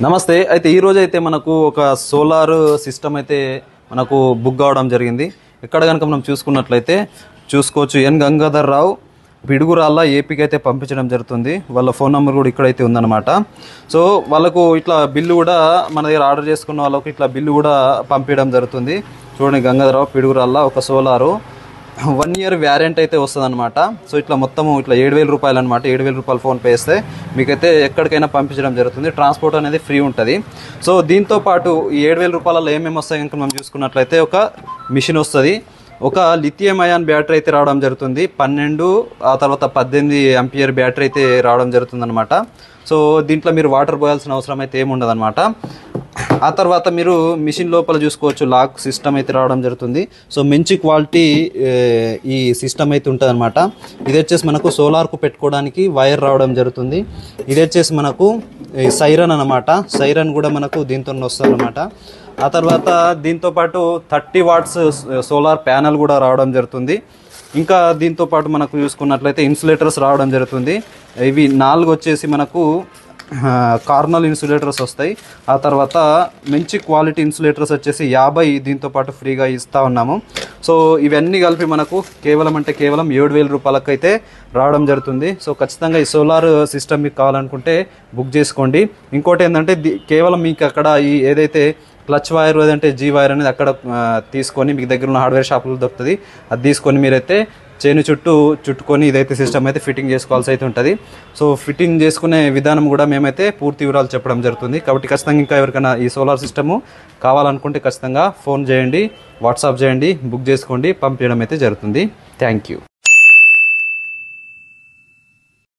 నమస్తే. అయితే ఈ రోజు అయితే మనకు ఒక సోలార్ సిస్టమ్ అయితే మనకు బుక్ కావడం జరిగింది. ఇక్కడ కనుక మనం చూసుకున్నట్లయితే చూసుకోవచ్చు, ఎన్ గంగాధర్ రావు పిడుగురాళ్ళ ఏపీకి అయితే పంపించడం జరుగుతుంది. వాళ్ళ ఫోన్ నెంబర్ కూడా ఇక్కడైతే ఉందన్నమాట. సో వాళ్ళకు ఇట్లా బిల్లు కూడా మన దగ్గర ఆర్డర్ చేసుకున్న వాళ్ళకు ఇట్లా బిల్లు కూడా పంపించడం జరుగుతుంది. చూడండి, గంగాధర్ రావు పిడుగురాళ్ళ ఒక సోలారు 1 year వ్యారెంట్ అయితే వస్తుంది అనమాట. సో ఇట్లా మొత్తము ఇట్లా 7,000 రూపాయలు అనమాట. 7,000 రూపాయలు ఫోన్పే చేస్తే మీకైతే ఎక్కడికైనా పంపించడం జరుగుతుంది. ట్రాన్స్పోర్ట్ అనేది ఫ్రీ ఉంటుంది. సో దీంతో పాటు ఈ 7,000 రూపాయలలో ఏమేమి వస్తాయి కనుక మనం చూసుకున్నట్లయితే ఒక మిషన్ వస్తుంది, ఒక లిథియం అయాన్ బ్యాటరీ అయితే రావడం జరుగుతుంది, 12 ఆ తర్వాత 18 ఆంపియర్ బ్యాటరీ అయితే రావడం జరుగుతుంది అనమాట. సో దీంట్లో మీరు వాటర్ పోయాల్సిన అవసరం అయితే ఏమి ఉండదు అనమాట. ఆ తర్వాత మీరు మిషన్ లోపల చూసుకోవచ్చు, లాక్ సిస్టమ్ అయితే రావడం జరుగుతుంది. సో మంచి క్వాలిటీ ఈ సిస్టమ్ అయితే ఉంటుంది అనమాట. ఇది వచ్చేసి మనకు సోలార్కు పెట్టుకోవడానికి వైర్ రావడం జరుగుతుంది. ఇది వచ్చేసి మనకు సైరన్ అనమాట. సైరన్ కూడా మనకు దీంతో వస్తుంది అనమాట. ఆ తర్వాత దీంతోపాటు 30 watts సోలార్ ప్యానల్ కూడా రావడం జరుగుతుంది. ఇంకా దీంతోపాటు మనకు చూసుకున్నట్లయితే ఇన్సులేటర్స్ రావడం జరుగుతుంది. ఇవి 4 వచ్చేసి మనకు కార్నల్ ఇన్సులేటర్స్ వస్తాయి. ఆ తర్వాత మంచి క్వాలిటీ ఇన్సులేటర్స్ వచ్చేసి 50 దీంతోపాటు ఫ్రీగా ఇస్తూ ఉన్నాము. సో ఇవన్నీ కలిపి మనకు కేవలం 7,000 రూపాయలకు అయితే రావడం జరుగుతుంది. సో ఖచ్చితంగా ఈ సోలార్ సిస్టమ్ మీకు కావాలనుకుంటే బుక్ చేసుకోండి. ఇంకోటి ఏంటంటే కేవలం మీకు అక్కడ ఈ ఏదైతే క్లచ్ వైర్ లేదంటే జీ వైర్ అనేది అక్కడ తీసుకొని మీకు దగ్గర ఉన్న హార్డ్వేర్ షాపులో దొరుకుతుంది. అది తీసుకొని మీరైతే చేను చుట్టుకొని ఇదైతే సిస్టమ్ అయితే ఫిట్టింగ్ చేసుకోవాల్సి అయితే ఉంటుంది. సో ఫిట్టింగ్ చేసుకునే విధానం కూడా మేమైతే పూర్తి వివరాలు చెప్పడం జరుగుతుంది. కాబట్టి ఖచ్చితంగా ఇంకా ఎవరికైనా ఈ సోలార్ సిస్టము కావాలనుకుంటే ఖచ్చితంగా ఫోన్ చేయండి, వాట్సాప్ చేయండి, బుక్ చేసుకోండి, పంపించడం అయితే జరుగుతుంది. Thank you.